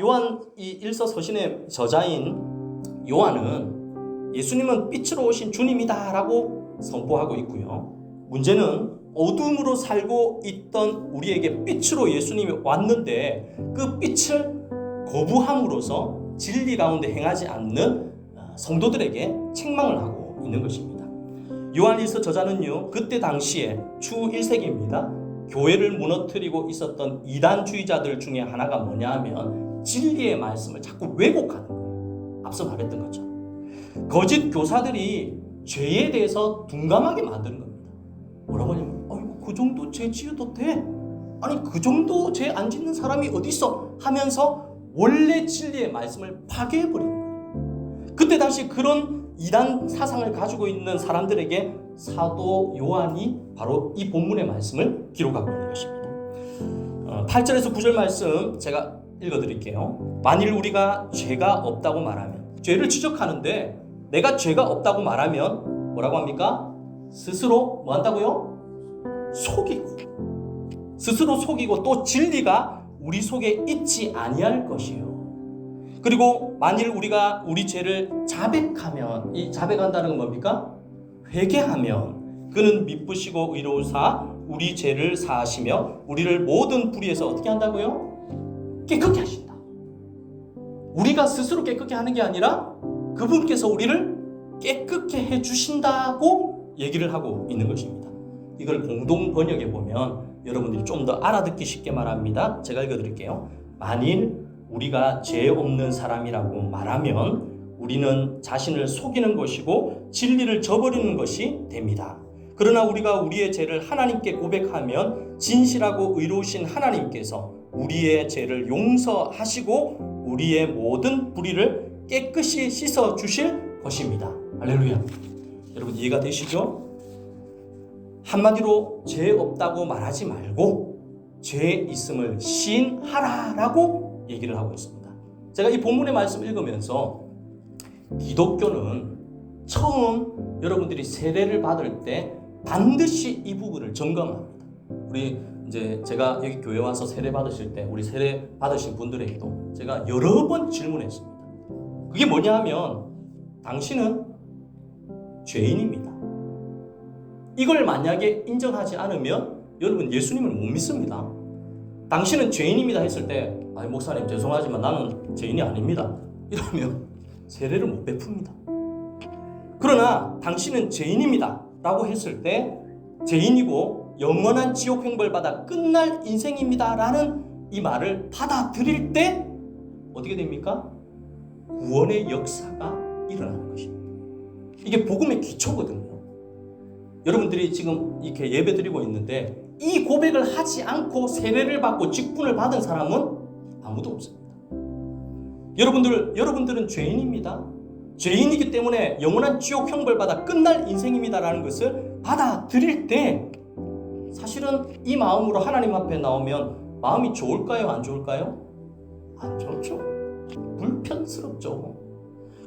요한 이 일서 서신의 저자인 요한은 예수님은 빛으로 오신 주님이다라고 선포하고 있고요. 문제는 어둠으로 살고 있던 우리에게 빛으로 예수님이 왔는데 그 빛을 거부함으로써 진리 가운데 행하지 않는 성도들에게 책망을 하고 있는 것입니다. 요한일서 저자는요, 그때 당시에 주 1세기입니다. 교회를 무너뜨리고 있었던 이단주의자들 중에 하나가 뭐냐 하면 진리의 말씀을 자꾸 왜곡하는 거예요. 앞서 말했던 거죠. 거짓 교사들이 죄에 대해서 둔감하게 만드는 겁니다. 뭐라고 하냐면 그 정도 죄 지어도 돼? 아니 그 정도 죄 안 짓는 사람이 어디 있어? 하면서 원래 진리의 말씀을 파괴해버리는 거예요. 그때 당시 그런 이단 사상을 가지고 있는 사람들에게 사도 요한이 바로 이 본문의 말씀을 기록하고 있는 것입니다. 8절에서 9절 말씀 제가 읽어드릴게요. 만일 우리가 죄가 없다고 말하면, 죄를 지적하는데 내가 죄가 없다고 말하면 뭐라고 합니까? 스스로 뭐 한다고요? 속이고, 스스로 속이고 또 진리가 우리 속에 있지 아니할 것이요. 그리고 만일 우리가 우리 죄를 자백하면, 이 자백한다는 건 뭡니까? 회개하면 그는 미쁘시고 의로우사 우리 죄를 사하시며 우리를 모든 불의에서 어떻게 한다고요? 깨끗게 하신다. 우리가 스스로 깨끗게 하는 게 아니라 그분께서 우리를 깨끗게 해주신다고 얘기를 하고 있는 것입니다. 이걸 공동 번역해 보면 여러분들이 좀 더 알아듣기 쉽게 말합니다. 제가 읽어드릴게요. 만일 우리가 죄 없는 사람이라고 말하면 우리는 자신을 속이는 것이고 진리를 저버리는 것이 됩니다. 그러나 우리가 우리의 죄를 하나님께 고백하면 진실하고 의로우신 하나님께서 우리의 죄를 용서하시고 우리의 모든 불의를 깨끗이 씻어 주실 것입니다. 할렐루야. 여러분 이해가 되시죠? 한마디로 죄 없다고 말하지 말고 죄 있음을 시인하라라고 얘기를 하고 있습니다. 제가 이 본문의 말씀 읽으면서 기독교는 처음 여러분들이 세례를 받을 때 반드시 이 부분을 점검합니다. 우리 이제 제가 여기 교회 와서 세례 받으실 때 우리 세례 받으신 분들에게도 제가 여러 번 질문했습니다. 그게 뭐냐 하면 당신은 죄인입니다. 이걸 만약에 인정하지 않으면 여러분 예수님을 못 믿습니다. 당신은 죄인입니다 했을 때 아니 목사님 죄송하지만 나는 죄인이 아닙니다. 이러면 세례를 못 베풉니다. 그러나 당신은 죄인입니다 라고 했을 때 죄인이고 영원한 지옥 횡벌 받아 끝날 인생입니다 라는 이 말을 받아들일 때 어떻게 됩니까? 구원의 역사가 일어나는 것입니다. 이게 복음의 기초거든요. 여러분들이 지금 이렇게 예배 드리고 있는데 이 고백을 하지 않고 세례를 받고 직분을 받은 사람은 아무도 없습니다. 여러분들은 죄인입니다. 죄인이기 때문에 영원한 지옥 형벌 받아 끝날 인생입니다라는 것을 받아들일 때 사실은 이 마음으로 하나님 앞에 나오면 마음이 좋을까요? 안 좋을까요? 안 좋죠. 불편스럽죠.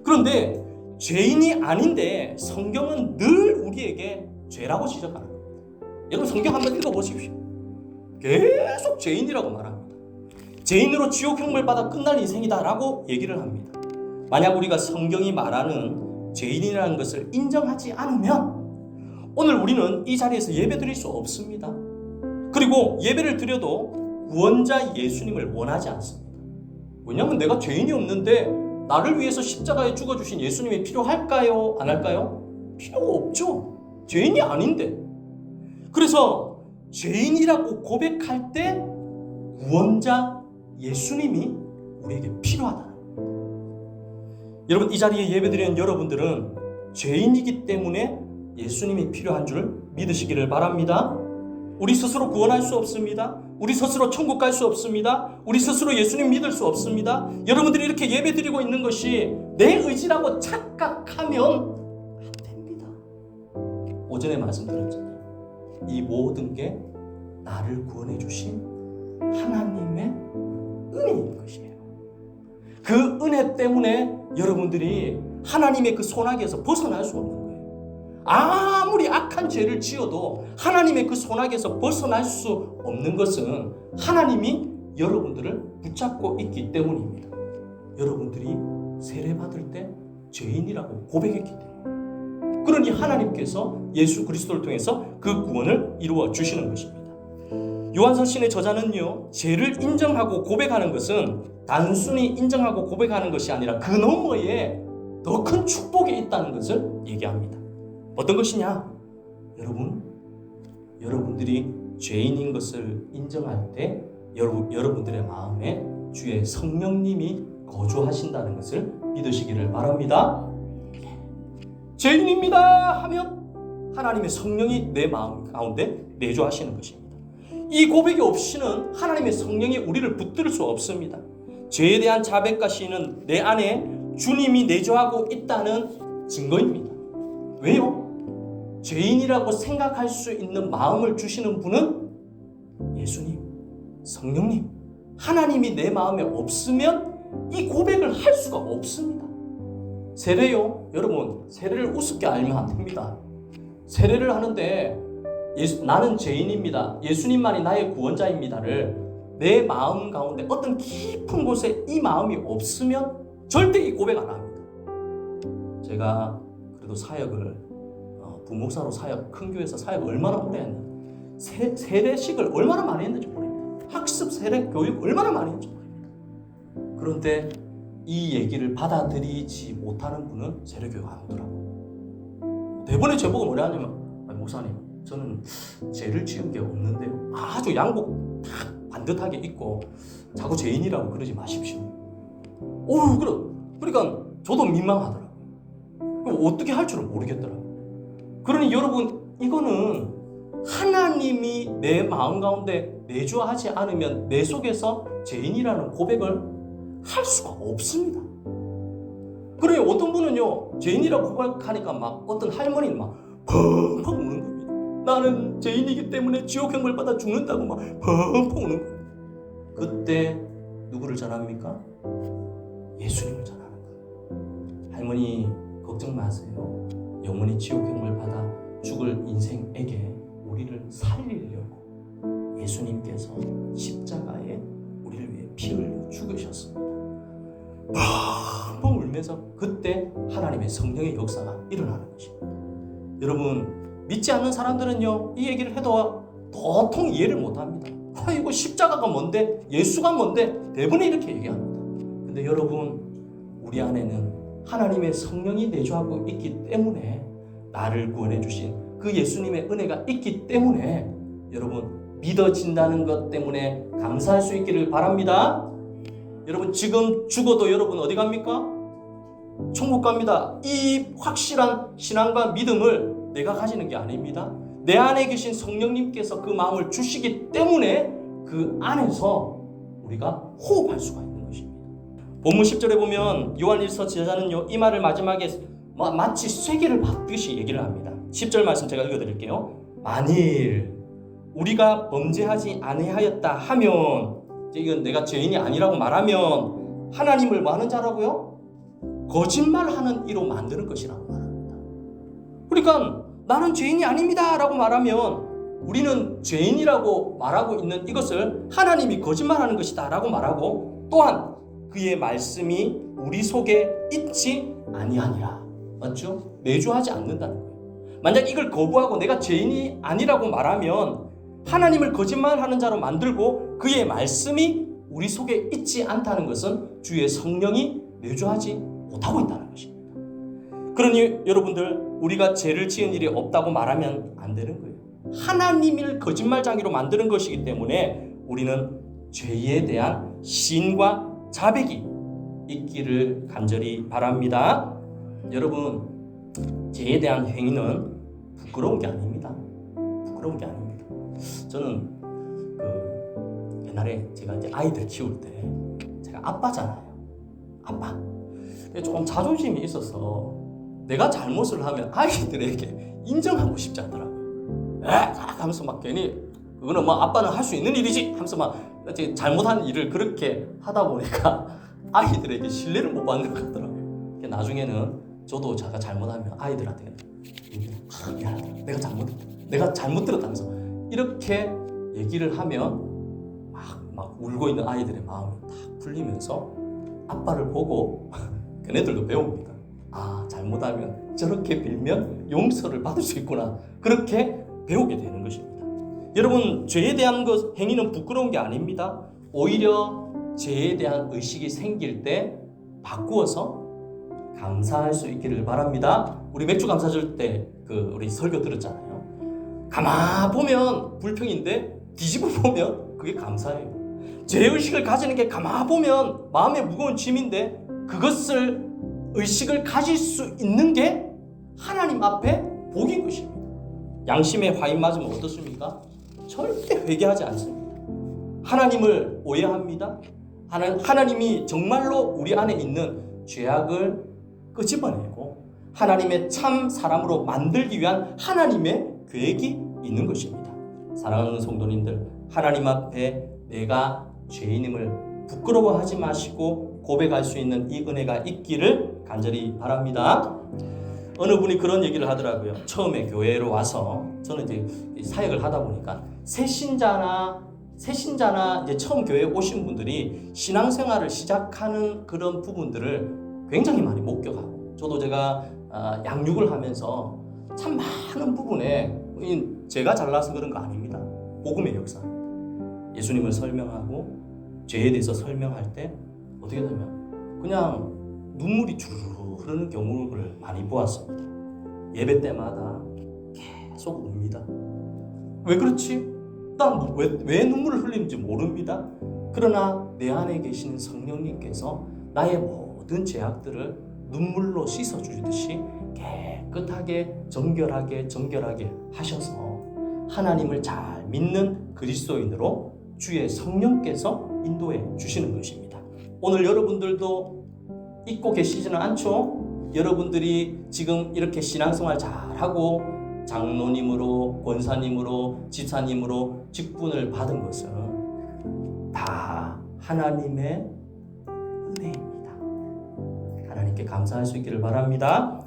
그런데 죄인이 아닌데 성경은 늘 우리에게 죄라고 지적하는 겁니다. 여러분 성경 한번 읽어보십시오. 계속 죄인이라고 말합니다. 죄인으로 지옥 형벌 받아 끝날 인생이다라고 얘기를 합니다. 만약 우리가 성경이 말하는 죄인이라는 것을 인정하지 않으면 오늘 우리는 이 자리에서 예배 드릴 수 없습니다. 그리고 예배를 드려도 구원자 예수님을 원하지 않습니다. 왜냐하면 내가 죄인이 없는데 나를 위해서 십자가에 죽어주신 예수님이 필요할까요? 안 할까요? 필요가 없죠. 죄인이 아닌데. 그래서 죄인이라고 고백할 때 구원자 예수님이 우리에게 필요하다. 여러분 이 자리에 예배드리는 여러분들은 죄인이기 때문에 예수님이 필요한 줄 믿으시기를 바랍니다. 우리 스스로 구원할 수 없습니다. 우리 스스로 천국 갈 수 없습니다. 우리 스스로 예수님 믿을 수 없습니다. 여러분들이 이렇게 예배드리고 있는 것이 내 의지라고 착각하면 안 됩니다. 오전에 말씀드렸잖아요. 이 모든 게 나를 구원해 주신 하나님의 은혜인 것이에요. 그 은혜 때문에 여러분들이 하나님의 그 소나기에서 벗어날 수 없는 거예요. 아무리 악한 죄를 지어도 하나님의 그 소나기에서 벗어날 수 없는 것은 하나님이 여러분들을 붙잡고 있기 때문입니다. 여러분들이 세례받을 때 죄인이라고 고백했기 때문에. 그러니 하나님께서 예수 그리스도를 통해서 그 구원을 이루어 주시는 것입니다. 요한서신의 저자는요, 죄를 인정하고 고백하는 것은 단순히 인정하고 고백하는 것이 아니라 그 너머에 더 큰 축복이 있다는 것을 얘기합니다. 어떤 것이냐? 여러분들이 죄인인 것을 인정할 때 여러분들의 마음에 주의 성령님이 거주하신다는 것을 믿으시기를 바랍니다. 죄인입니다 하면 하나님의 성령이 내 마음 가운데 내주하시는 것입니다. 이 고백이 없이는 하나님의 성령이 우리를 붙들 수 없습니다. 죄에 대한 자백과 시인은 내 안에 주님이 내주하고 있다는 증거입니다. 왜요? 죄인이라고 생각할 수 있는 마음을 주시는 분은 예수님, 성령님, 하나님이 내 마음에 없으면 이 고백을 할 수가 없습니다. 세례요, 여러분, 세례를 우습게 알면 안 됩니다. 세례를 하는데 나는 죄인입니다, 예수님만이 나의 구원자입니다를 내 마음 가운데 어떤 깊은 곳에 이 마음이 없으면 절대 이 고백 안 합니다. 제가 그래도 사역을 부목사로 큰 교회에서 사역 얼마나 오래 했는지, 세례식을 얼마나 많이 했는지 모릅니다. 학습 세례 교육 얼마나 많이 했는지 모릅니다. 그런데 이 얘기를 받아들이지 못하는 분은 세례교육 안 오더라고요. 대부분의 제보가 뭐냐면, 목사님, 저는 죄를 지은 게 없는데요, 아주 양복 딱 반듯하게 입고 자꾸 죄인이라고 그러지 마십시오. 그러니까 저도 민망하더라고요. 어떻게 할 줄은 모르겠더라고요. 그러니 여러분, 이거는 하나님이 내 마음 가운데 내주하지 않으면 내 속에서 죄인이라는 고백을 할 수가 없습니다. 그러니 어떤 분은요, 죄인이라고 고백하니까 막 어떤 할머니는 막 펑펑 우는 겁니다. 나는 죄인이기 때문에 지옥형을 받아 죽는다고 막 펑펑 우는 거예요. 그때 누구를 전합니까? 예수님을 전하는 거예요. 할머니 걱정 마세요. 영원히 지옥형을 받아 죽을 인생에게 우리를 살리려고 예수님께서 십자가에 우리를 위해 피 흘려 죽으셨습니다. 펑펑 울면서 그때 하나님의 성령의 역사가 일어나는 것입니다. 여러분, 믿지 않는 사람들은요, 이 얘기를 해도 도통 이해를 못합니다. 이거 십자가가 뭔데, 예수가 뭔데, 대부분 이렇게 얘기합니다. 근데 여러분, 우리 안에는 하나님의 성령이 내주하고 있기 때문에, 나를 구원해 주신 그 예수님의 은혜가 있기 때문에 여러분, 믿어진다는 것 때문에 감사할 수 있기를 바랍니다. 여러분, 지금 죽어도 여러분 어디 갑니까? 천국 갑니다. 이 확실한 신앙과 믿음을 내가 가지는 게 아닙니다. 내 안에 계신 성령님께서 그 마음을 주시기 때문에 그 안에서 우리가 호흡할 수가 있는 것입니다. 본문 10절에 보면 요한일서 저자는요, 이 말을 마지막에 마치 쐐기를 박듯이 얘기를 합니다. 10절 말씀 제가 읽어드릴게요. 만일 우리가 범죄하지 아니하였다 하면, 이건 내가 죄인이 아니라고 말하면 하나님을 뭐 하는 자라고요? 거짓말하는 이로 만드는 것이라고 말합니다. 그러니까 나는 죄인이 아닙니다 라고 말하면 우리는 죄인이라고 말하고 있는 이것을 하나님이 거짓말하는 것이다 라고 말하고, 또한 그의 말씀이 우리 속에 있지 아니하니라. 맞죠? 내주하지 않는다는 거예요. 만약 이걸 거부하고 내가 죄인이 아니라고 말하면 하나님을 거짓말하는 자로 만들고 그의 말씀이 우리 속에 있지 않다는 것은 주의 성령이 내주하지 못하고 있다는 것입니다. 그러니 여러분들, 우리가 죄를 지은 일이 없다고 말하면 안 되는 거예요. 하나님을 거짓말장이로 만드는 것이기 때문에 우리는 죄에 대한 시인과 자백이 있기를 간절히 바랍니다. 여러분, 죄에 대한 행위는 부끄러운 게 아닙니다. 부끄러운 게 아닙니다. 저는 옛날에 제가 이제 아이들 키울 때, 제가 아빠잖아요. 아빠. 조금 자존심이 있어서 내가 잘못을 하면 아이들에게 인정하고 싶지 않더라고요. 하면서 막 괜히 그거는 뭐 아빠는 할 수 있는 일이지 하면서 막 잘못한 일을 그렇게 하다 보니까 아이들에게 신뢰를 못 받는 것 같더라고요. 나중에는 저도 제가 잘못하면 아이들한테 내가 잘못 들었다면서 이렇게 얘기를 하면 막 막 울고 있는 아이들의 마음이 딱 풀리면서 아빠를 보고 걔네들도 배웁니다. 아, 잘못하면 저렇게 빌면 용서를 받을 수 있구나. 그렇게 배우게 되는 것입니다. 여러분, 죄에 대한 행위는 부끄러운 게 아닙니다. 오히려 죄에 대한 의식이 생길 때 바꾸어서 감사할 수 있기를 바랍니다. 우리 맥주 감사절 때 우리 설교 들었잖아요. 가만 보면 불평인데 뒤집어 보면 그게 감사예요. 죄의식을 가지는 게 가만 보면 마음에 무거운 짐인데 그것을 의식을 가질 수 있는 게 하나님 앞에 복인 것입니다. 양심의 화인 맞으면 어떻습니까? 절대 회개하지 않습니다. 하나님을 오해합니다. 하나님이 정말로 우리 안에 있는 죄악을 끄집어내고 하나님의 참 사람으로 만들기 위한 하나님의 계획이 있는 것입니다. 사랑하는 성도님들, 하나님 앞에 내가 죄인임을 부끄러워하지 마시고 고백할 수 있는 이 은혜가 있기를 간절히 바랍니다. 어느 분이 그런 얘기를 하더라고요. 처음에 교회로 와서 저는 이제 사역을 하다 보니까 새신자나 이제 처음 교회에 오신 분들이 신앙생활을 시작하는 그런 부분들을 굉장히 많이 목격하고, 저도 제가 양육을 하면서 참 많은 부분에 제가 잘나서 그런 거 아닙니다. 복음의 역사입니다. 예수님을 설명하고 죄에 대해서 설명할 때 어떻게 되면 그냥 눈물이 주르르 흐르는 경우를 많이 보았습니다. 예배 때마다 계속 웁니다. 왜 그렇지? 난 왜 눈물을 흘리는지 모릅니다. 그러나 내 안에 계시는 성령님께서 나의 모든 죄악들을 눈물로 씻어주듯이 깨끗하게 정결하게 하셔서 하나님을 잘 믿는 그리스도인으로 주의 성령께서 인도해 주시는 것입니다. 오늘 여러분들도 잊고 계시지는 않죠? 여러분들이 지금 이렇게 신앙생활 잘하고 장로님으로, 권사님으로, 집사님으로 직분을 받은 것은 다 하나님의 은혜입니다. 하나님께 감사할 수 있기를 바랍니다.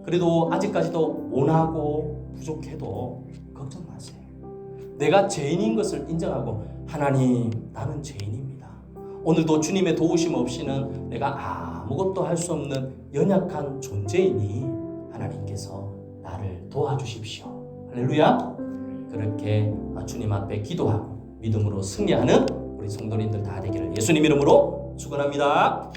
그래도 아직까지도 원하고 부족해도 걱정 마세요. 내가 죄인인 것을 인정하고, 하나님, 나는 죄인입니다. 오늘도 주님의 도우심 없이는 내가 아무것도 할 수 없는 연약한 존재이니 하나님께서 나를 도와주십시오. 할렐루야. 그렇게 주님 앞에 기도하고 믿음으로 승리하는 우리 성도님들 다 되기를 예수님 이름으로 축원합니다.